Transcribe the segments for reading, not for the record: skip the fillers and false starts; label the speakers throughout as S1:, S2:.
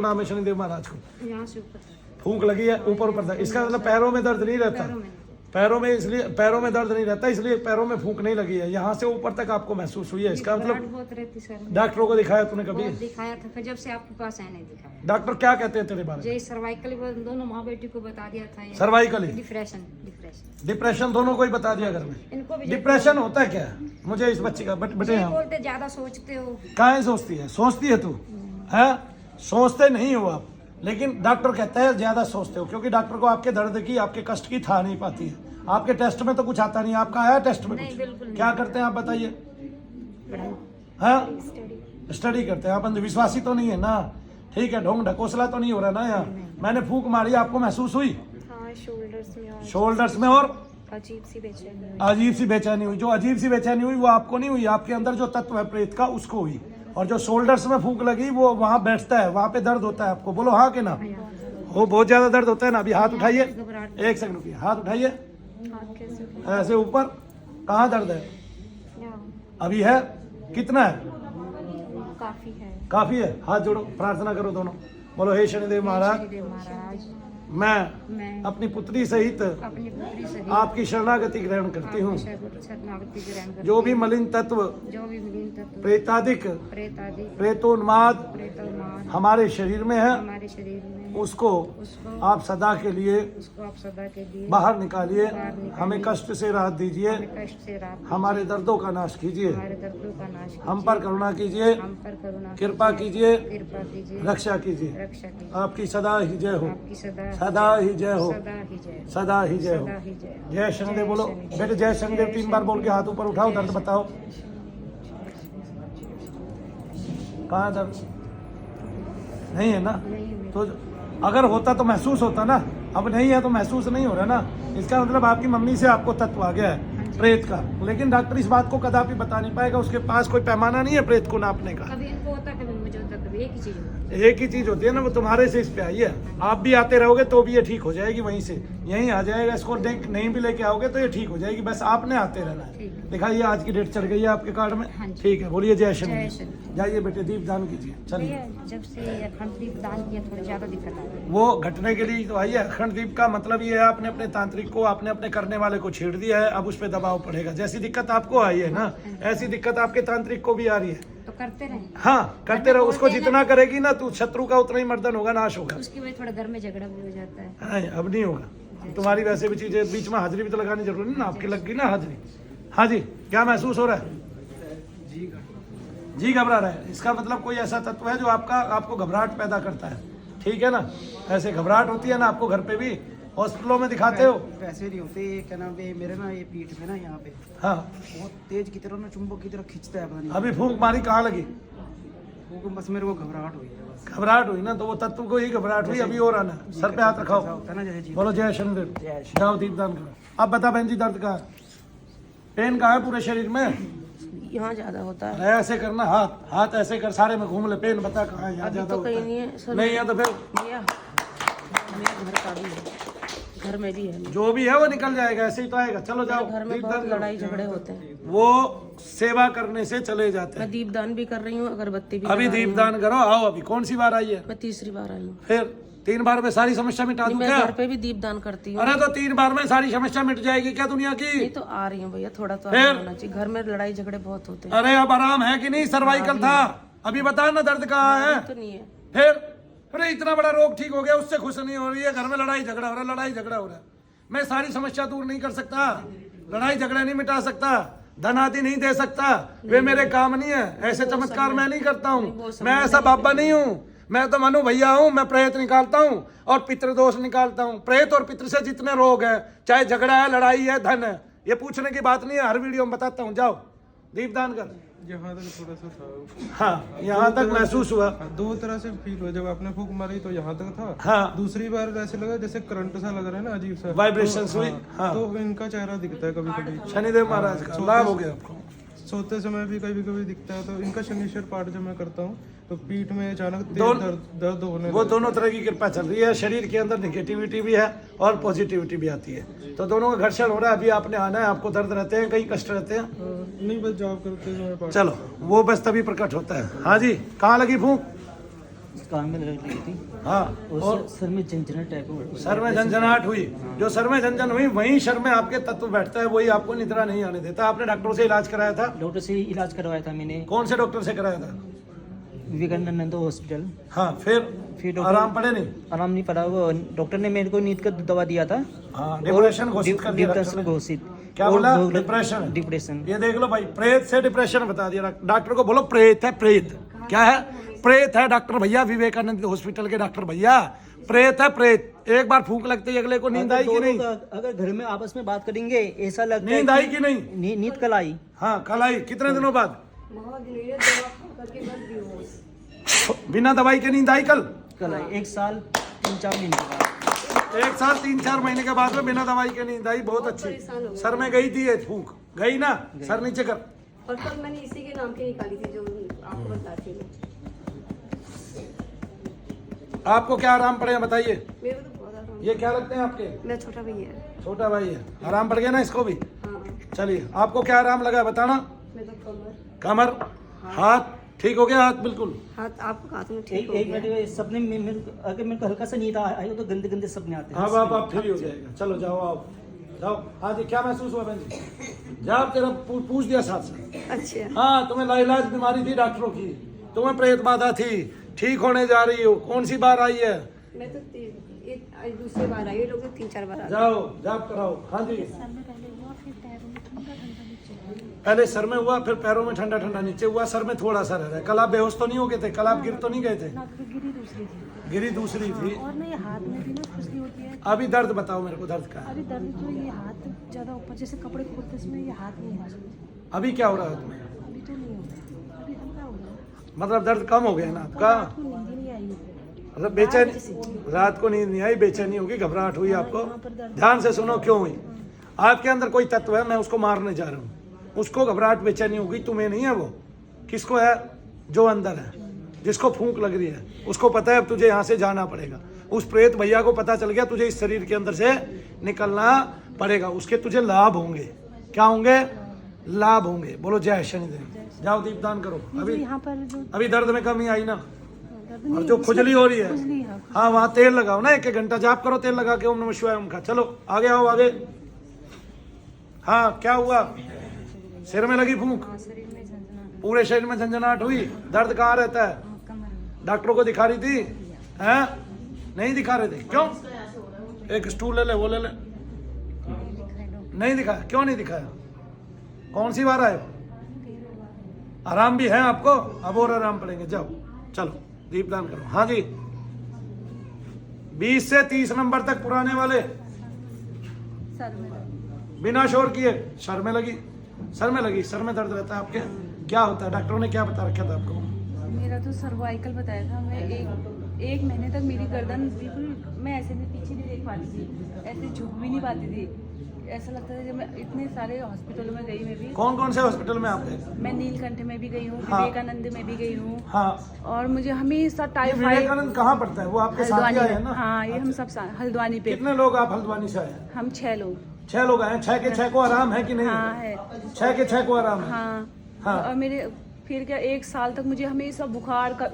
S1: नाम है शनिदेव महाराज को?
S2: यहाँ से ऊपर
S1: फूंक लगी है ऊपर ऊपर तक, इसका मतलब पैरों में दर्द नहीं रहता? पैरों में इसलिए पैरों में दर्द नहीं रहता, इसलिए पैरों में फूंक नहीं लगी है, यहाँ से ऊपर तक आपको महसूस हुई है। इसका मतलब
S2: बहुत रहती सर।
S1: डॉक्टरों को दिखाया तूने कभी?
S2: दिखाया था, फिर जब से आपके पास है नहीं दिखाया।
S1: डॉक्टर क्या कहते हैं तेरे बारे में?
S2: जय सर्वाइकल दोनों माँ बेटी को बता दिया था।
S1: सर्वाइकल ही?
S2: डिप्रेशन
S1: डिप्रेशन दोनों को ही बता दिया घर में?
S2: इनको भी
S1: डिप्रेशन होता है क्या? मुझे इस बच्ची का बेटे
S2: बोलते ज्यादा सोचते हो।
S1: कहाँ सोचती है? सोचती है तू है? सोचते नहीं हो आप, लेकिन डॉक्टर कहता है ज्यादा सोचते हो, क्योंकि डॉक्टर को आपके दर्द की आपके कष्ट की था नहीं पाती है। आपके टेस्ट में तो कुछ आता नहीं, आपका आया टेस्ट में कुछ? क्या करते हैं आप बताइए? हाँ, स्टडी करते हैं आप। अंधविश्वासी तो नहीं है ना? ठीक है, ढोंग ढकोसला तो नहीं हो रहा ना यहाँ? मैंने फूंक मारी, आपको महसूस हुई? शोल्डर्स में और
S2: अजीब सी
S1: बेचैनी हुई। जो अजीब सी बेचैनी हुई वो आपको नहीं हुई, आपके अंदर जो तत्व है प्रेत का उसको हुई। और जो शोल्डर्स में फूंक लगी वो वहाँ बैठता है, वहाँ पे दर्द होता है आपको। बोलो हाँ कि ना? वो बहुत ज्यादा दर्द होता है ना? अभी हाथ उठाइए, एक सेकंड रुकिए, हाथ उठाइए ऐसे ऊपर। कहाँ दर्द है अभी? है कितना है? काफी है। हाथ जोड़ो, प्रार्थना करो दोनों। बोलो हे शनिदेव महाराज, मैं अपनी पुत्री सहित आपकी शरणागति ग्रहण करती हूँ। जो भी मलिन तत्व प्रेतादिक प्रेतोन्माद हमारे शरीर में है उसको आप सदा के लिए बाहर निकालिए। हमें कष्ट से राहत दीजिए, हमारे दर्दों का नाश कीजिए, हम पर करुणा कीजिए, कृपा कीजिए, रक्षा कीजिए। आपकी सदा ही जय हो, सदा ही जय हो, सदा ही जय हो। जय शनिदेव बोलो बेटे, जय शनिदेव 3 बार बोल के हाथ ऊपर उठाओ। दर्द बताओ, कहाँ दर्द? नहीं है ना? तो अगर होता तो महसूस होता ना, अब नहीं है तो महसूस नहीं हो रहा ना। इसका मतलब आपकी मम्मी से आपको तत्व आ गया है प्रेत का, लेकिन डॉक्टर इस बात को कदापि बता नहीं पाएगा। उसके पास कोई पैमाना नहीं है प्रेत को नापने का।
S2: कभी इनको होता, कभी मुझे होता, कभी
S1: एक ही चीज होती है ना, वो तुम्हारे से इस पे आई है। आप भी आते रहोगे तो भी ये ठीक हो जाएगी, वहीं से यहीं आ जाएगा। इसको नहीं भी लेके आओगे तो ये ठीक हो जाएगी, बस आपने आते रहना है। दिखाइए, आज की डेट चढ़ गई है आपके कार्ड में। ठीक है, बोलिए जय शनि। जाइए बेटे, दीप दान कीजिए। चलिए,
S2: जब से अखंड दीप दान किया थोड़ी ज्यादा दिक्कत आ गई।
S1: वो घटने के लिए तो आई है। अखंड दीप का मतलब ये है, आपने अपने तांत्रिक को, आपने अपने करने वाले को छेड़ दिया है, अब उस पर दबाव पड़ेगा। जैसी दिक्कत आपको आई है ना, ऐसी दिक्कत आपके तांत्रिक को भी आ रही है।
S2: तो करते रहे।
S1: हाँ, करते रहो। उसको जितना करेगी ना तू, शत्रु का उतना ही मर्दन होगा, नाश होगा।
S2: उसकी वजह थोड़ा घर में झगड़ा भी हो जाता है।
S1: हाँ, अब नहीं होगा। तुम्हारी वैसे भी चीजें, बीच में हाजिरी भी तो लगानी जरूरी ना, आपकी लग गई ना हाजिरी। हाँ जी, क्या महसूस हो रहा है? जी घबरा रहा है। इसका मतलब कोई ऐसा तत्व है जो आपको घबराहट पैदा करता है, ठीक है ना? ऐसे घबराहट होती है ना आपको घर पे भी, हॉस्पिटलों में दिखाते हो?
S3: वैसे नहीं होते, ये क्या नाम है मेरे ना, ये पीठ में ना यहाँ पे
S1: हाँ
S3: बहुत तेज की तरह ना, चुंबक की तरह खींचता है, पता नहीं।
S1: अभी फूंक मारी, कहाँ लगी?
S3: वो बस मेरे को घबराहट हुई है, बस
S1: घबराहट हुई ना, तो वो तत्व को ही घबराहट हुई। अभी और आना, सर पे हाथ रखाओ, बोलो जय शनिदेव। जाओ दीप दान करो। अब बता बहन जी, दर्द कहाँ है? पेन कहाँ है पूरे शरीर में?
S4: यहाँ ज्यादा होता है।
S1: ऐसे करना, हाथ ऐसे कर, सारे में घूम ले। पेन बता कहाँ है? यहाँ ज्यादा
S4: तो
S1: होता है?
S4: नहीं
S1: है तो फिर
S4: भैया, मेरे घर का भी है, घर में भी है।
S1: जो भी है वो निकल जाएगा, ऐसे ही तो आएगा। चलो जाओ,
S4: घर में बहुत लड़ाई झगड़े होते हैं,
S1: वो सेवा करने से चले जाते हैं।
S4: मैं दीपदान भी कर रही हूँ, अगरबत्ती भी
S1: अभी दीपदान करो। आओ, अभी कौन सी बार आई है?
S4: मैं तीसरी बार आई हूँ।
S1: फिर 3 बार में सारी समस्या मिटा दूं
S4: मैं
S1: क्या?
S4: घर पे भी दीपदान करती हूँ।
S1: अरे तो 3 बार में सारी समस्या मिट जाएगी क्या दुनिया की?
S4: नहीं तो आ रही हूँ भैया, थोड़ा तो
S1: फिर?
S4: आराम होना चाहिए, घर में लड़ाई झगड़े बहुत होते हैं।
S1: अरे अब आराम है कि नहीं? सर्वाइकल था, अभी बता ना दर्द कहाँ है?
S4: तो नहीं है।
S1: फिर अरे इतना बड़ा रोग ठीक हो गया, उससे खुश नहीं हो रही है, घर में लड़ाई झगड़ा हो रहा है, लड़ाई झगड़ा हो रहा है। मैं सारी समस्या दूर नहीं कर सकता, लड़ाई झगड़ा नहीं मिटा सकता, धन आदि नहीं दे सकता, वे मेरे काम नहीं है। ऐसे चमत्कार मैं नहीं करता हूँ, मैं ऐसा बाबा नहीं हूँ। मैं तो मनु भैया हूँ, मैं प्रेत निकालता हूँ और पितृदोष निकालता हूँ। प्रेत और पितृ से जितने रोग है, चाहे झगड़ा है, लड़ाई है, धन है, ये पूछने की बात नहीं है, हर वीडियो में बताता हूँ। जाओ दीपदान कर।
S5: यहाँ तक थोड़ा सा था।
S1: हाँ, यहाँ तक महसूस हुआ।
S5: 2 तरह से फील हुआ, जब आपने फूंक मारी तो यहाँ तक था।
S1: हाँ,
S5: दूसरी बार ऐसे लगा जैसे करंट सा लग रहा है ना, अजीब सा
S1: वाइब्रेशंस हुई। हाँ,
S5: तो इनका चेहरा दिखता है कभी कभी।
S1: शनिदेव महाराज का लाभ हो गया आपको।
S5: सोते समय भी कभी कभी दिखता है। तो इनका शनिश्चर पाठ जब मैं करता हूँ तो पीठ में अचानक तेज दर्द होने
S1: वो दोनों तरह की कृपा चल रही है। शरीर के अंदर निगेटिविटी भी है और पॉजिटिविटी भी आती है, तो दोनों का घर्षण हो रहा है। अभी आपने आना है, आपको दर्द रहते हैं, कई कष्ट रहते हैं?
S5: नहीं, बस जॉब करते समय पाठ।
S1: चलो, वो बस तभी प्रकट होता है। हाँ जी, कहाँ लगी फूंक?
S4: कान में लग रही थी
S1: हाँ,
S4: और सर में झंझनाहट टाइप हो
S1: सर में झंझनाहट हुई, जो सर में झंझन हुई वहीं सर में आपके तत्व बैठता है, वही आपको निद्रा नहीं आने देता। आपने डॉक्टरों से इलाज कराया था?
S4: डॉक्टर से इलाज करवाया था मैंने,
S1: कौन से डॉक्टर से कराया था?
S4: विवेकानंद हॉस्पिटल।
S1: हाँ, फिर
S4: डॉक्टर-
S1: आराम पड़े नहीं?
S4: आराम नहीं पड़ा, वो डॉक्टर ने मेरे को नींद का दवा दिया था।
S1: हाँ, डिप्रेशन घोषित कर दिया डॉक्टर ने।
S4: घोषित
S1: क्या
S4: और
S1: बोला?
S4: दो-
S1: डिप्रेशन।
S4: डिप्रेशन।
S1: ये देख लो भाई, प्रेत से डिप्रेशन बता दिया डॉक्टर को। बोलो प्रेत है, प्रेत क्या है? प्रेत है डॉक्टर भैया, विवेकानंद हॉस्पिटल के डॉक्टर भैया, प्रेत है प्रेत। एक बार फूंक लगते ही अगले को नींद आई कि नहीं?
S4: अगर घर में आपस में बात करेंगे ऐसा लगता है
S1: नींद आई कि नहीं?
S4: नींद कल आई।
S1: हाँ, कल आई। कितने दिनों बाद? बिना दवाई के नींद आई कल?
S4: कल आई, 1 साल 3-4 महीने के बाद।
S1: 1 साल 3-4 महीने के बाद में बिना दवाई के नींद आई। बहुत अच्छी। सर में गई थी ये फूंक? गई ना? सर नीचे कर।
S6: और कल मैंने इसी के नाम की निकाली थी जो आपको बताती हूँ।
S1: आपको क्या आराम पड़े हैं बताइए?
S6: मेरे को तो बहुत आराम।
S1: ये क्या लगते हैं आपके?
S6: मेरा छोटा भैया है।
S1: छोटा भाई है। आराम पड़ गया ना इसको भी?
S6: हाँ,
S1: चलिए, आपको क्या आराम लगा बताना?
S6: मेरा तो
S1: कमर, हाथ ठीक हो गया? हाथ बिल्कुल
S6: हाथ आपको हाथ में ठीक
S4: एक
S6: हो
S4: एक
S6: गया।
S4: मिनट सपने में अगर मेरे को हल्का सा नींद आई तो गंदे गंदे सपने आते हैं।
S1: अब आप फ्री हो जाएगा। चलो जाओ, आप जाओ। हाँ जी, क्या महसूस हुआ बहन जी? जाओ, तेरा पूछ दिया साथ से।
S6: अच्छा,
S1: हाँ, तुम्हें लाइलाज बीमारी थी डॉक्टरों की, तुम्हें प्रेत बाधा थी, ठीक होने जा रही हो। कौन सी बार आई है?
S6: मैं तो दूसरी बार आई, ये लोग तो 3-4 बार आए।
S1: जाओ, जाप कराओ। हाँ जी, पहले सर में हुआ, फिर पैरों में ठंडा ठंडा, नीचे हुआ, सर में थोड़ा सा रह रहा है। कल आप बेहोश तो नहीं हो गए थे? कल आप गिर तो नहीं गए थे?
S7: गिरी दूसरी थी
S1: गिरी दूसरी थी।
S7: और ना ये हाथ में भी ना खुजली होती है।
S1: अभी दर्द बताओ मेरे को, दर्द का है?
S7: अभी दर्द तो ये हाथ ज्यादा ऊपर, जैसे कपड़े खोलते इसमें ये हाथ नहीं है।
S1: अभी क्या हो रहा है तुम्हें?
S7: अभी तो नहीं हो रहा, अभी हल्का हो रहा है।
S1: मतलब दर्द कम हो गया ना आपका?
S7: रात को नींद ही नहीं आई है।
S1: मतलब बेचैन, रात को नींद नहीं आई, बेचैनी होगी, घबराहट हुई आपको? ध्यान से सुनो क्यों हुई। आपके अंदर कोई तत्व है, मैं उसको मारने जा रहा हूँ, उसको घबराहट बेचैनी होगी। तुम्हें नहीं है, वो किसको है? जो अंदर है, जिसको फूंक लग रही है, उसको पता है अब तुझे यहाँ से जाना पड़ेगा। उस प्रेत भैया को पता चल गया तुझे इस शरीर के अंदर से निकलना पड़ेगा। उसके तुझे लाभ होंगे। क्या होंगे? लाभ होंगे। बोलो जय शनिदेव। जाओ दीपदान करो। अभी
S7: यहाँ पर जो
S1: अभी दर्द में कमी आई ना?
S7: दर्द
S1: और
S7: नहीं,
S1: जो खुजली हो रही
S7: खुजली
S1: है,
S7: है।
S1: हाँ, वहाँ तेल लगाओ ना, 1-1 घंटा जाप करो, तेल लगा के ओम नमः शिवाय ओम का। चलो आगे आओ, आगे। हाँ, क्या हुआ? सिर में लगी फूंक?
S2: शरीर में झंझनाहट,
S1: पूरे शरीर में झंझनाहट हुई? दर्द कहाँ रहता है?
S2: कमर में।
S1: डॉक्टरों को दिखा रही थी? हैं? नहीं दिखा रहे थे? क्यों? एक स्टूल ले ले, वो ले ले। नहीं दिखाया? क्यों नहीं दिखाया? कौन सी बार आए? आराम भी है आपको? अब और आराम पड़ेंगे। जाओ, चलो दीपदान करो। हाँ जी, 20 से 30 नंबर तक पुराने वाले,
S2: सर में दर्द,
S1: बिना शोर किए। सर में लगी? सर में लगी, सर में दर्द रहता है आपके? क्या होता है? डॉक्टरों ने क्या बता रखा था आपको?
S7: मेरा तो सर्वाइकल बताया था। मैं एक महीने तक मेरी गर्दन बिल्कुल, मैं ऐसे भी पीछे नहीं देख पाती थी, ऐसे झुक भी नहीं पाती थी। ऐसा लगता था जब मैं इतने सारे हॉस्पिटलों में गई। मैं भी
S1: कौन कौन से हॉस्पिटल में आप गए?
S7: मैं नीलकंठ में भी गई हूँ,
S1: हाँ।
S7: विवेकानंद में भी गई हूँ।
S1: हाँ,
S7: और मुझे हमेशा
S1: ये
S7: टाइफाइड।
S1: विवेकानंद कहाँ पड़ता है? वो आपके साथ
S7: हल्द्वानी
S1: ही आए हैं
S7: में।
S1: ना?
S7: हाँ, ये हम सब हल्द्वानी पे।
S1: कितने लोग आप हल्द्वानी से आए हैं?
S7: हम 6 लोग।
S1: 6 लोग आए हैं। 6 के 6 को आराम है कि नहीं?
S7: हाँ है।
S1: 6 के 6 को आराम है।
S7: हाँ।
S1: हाँ।
S7: और मेरे फिर क्या 1 साल तक मुझे हमेशा बुखार का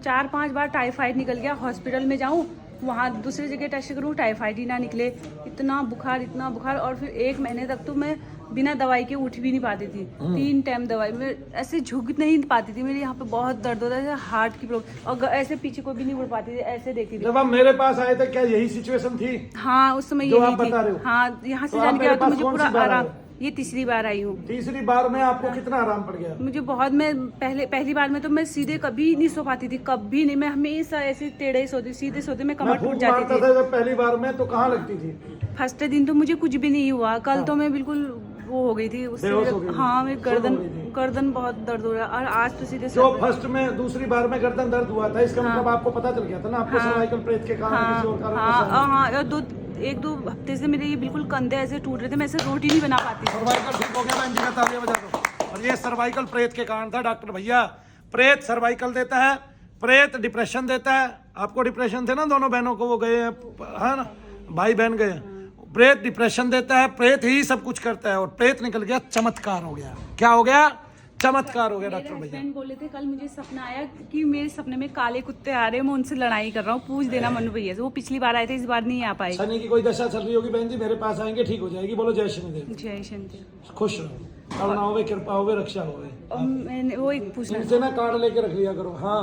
S7: 4-5 बार टाइफाइड निकल गया। हॉस्पिटल में जाऊँ, वहाँ दूसरी जगह टेस्ट करूँ, टाइफाइड ही ना निकले। इतना बुखार। और फिर 1 महीने तक तो मैं बिना दवाई के उठ भी नहीं पाती थी। 3 टाइम दवाई, मैं ऐसे झुक नहीं पाती थी। मेरे यहाँ पे बहुत दर्द होता था, हार्ट की प्रॉब्लम। और ऐसे पीछे को भी नहीं उड़ पाती थी, ऐसे देखती थी।
S1: जब आप मेरे पास आए थे क्या यही सिचुएशन थी?
S7: हाँ, उस समय
S1: जो
S7: यही
S1: आप
S7: थी।
S1: बता रहे हो?
S7: हाँ, यहाँ से
S1: तो
S7: जाने
S1: आप
S7: के
S1: मेरे
S7: बाद तो
S1: पास
S7: मुझे
S1: कौन सी
S7: पूरा
S1: बार
S7: आराम।
S1: आए?
S7: ये तीसरी बार आई हूँ।
S1: तीसरी बार में आपको कितना आराम पड़ गया?
S7: मुझे बहुत, मैं पहली बार में तो मैं सीधे कभी नहीं सो पाती थी, कभी नहीं। मैं हमेशा ऐसे टेढ़े ही सोती, सीधे सोते मैं
S1: मैं
S7: कमर टूट
S1: फूट
S7: जाती
S1: मारता
S7: थी।
S1: था जब पहली बार में, तो कहाँ लगती थी?
S7: फर्स्ट दिन तो मुझे कुछ भी नहीं हुआ। कल तो मैं बिल्कुल वो हो गई थी उससे।
S1: बेहोश हो गई थी?
S7: हाँ, मेरी
S1: सुन्न हो गई थी?
S7: गर्दन बहुत दर्द हो रहा है। और आज तो सीधे
S1: जो
S7: सर-
S1: फर्स्ट में दूसरी बार में गर्दन दर्द हुआ था, इसका मतलब आपको पता चल गया था ना आपको
S7: हाँ।
S1: सर्वाइकल प्रेत के कारण
S7: हाँ,
S1: किसी और कारण
S7: हाँ,
S1: के साथ?
S7: हाँ। और 1-2 हफ्ते से मेरे ये बिल्कुल कंधे ऐसे टूट रहे थे, मैं ऐसे रोटी नहीं बना पाती।
S1: सर्वाइकल ठीक हो गया? बहन जी का तालियां बजा दो। और ये सर्वाइकल प्रेत के कारण था डॉक्टर भैया। प्रेत सर्वाइकल देता है, प्रेत डिप्रेशन देता है। आपको डिप्रेशन थे ना, दोनों बहनों को, वो गए हैं, है ना, भाई बहन गए हैं। प्रेत डिप्रेशन देता है, प्रेत ही सब कुछ करता है। और प्रेत निकल गया, चमत्कार हो गया। क्या हो गया? चमत्कार हो गया
S7: मेरे
S1: डॉक्टर भैया।
S7: हस्बैंड बोले थे कल मुझे सपना आया कि मेरे सपने में काले कुत्ते आ रहे हैं, मैं उनसे लड़ाई कर रहा हूँ, पूछ देना मनु भैया से। वो पिछली बार आए थे, इस बार नहीं आ पाए।
S1: शनि की कोई दशा चल रही होगी बहन जी, मेरे पास आएंगे ठीक हो जाएगी। बोलो जय शनिदेव।
S7: जय शनिदेव।
S1: खुश रहो, करुणा होवे, कृपा होवे, रक्षा होवे।
S7: और मैंने वो एक पूछना
S1: इनसे ना कार्ड लेके रख लिया करो। हाँ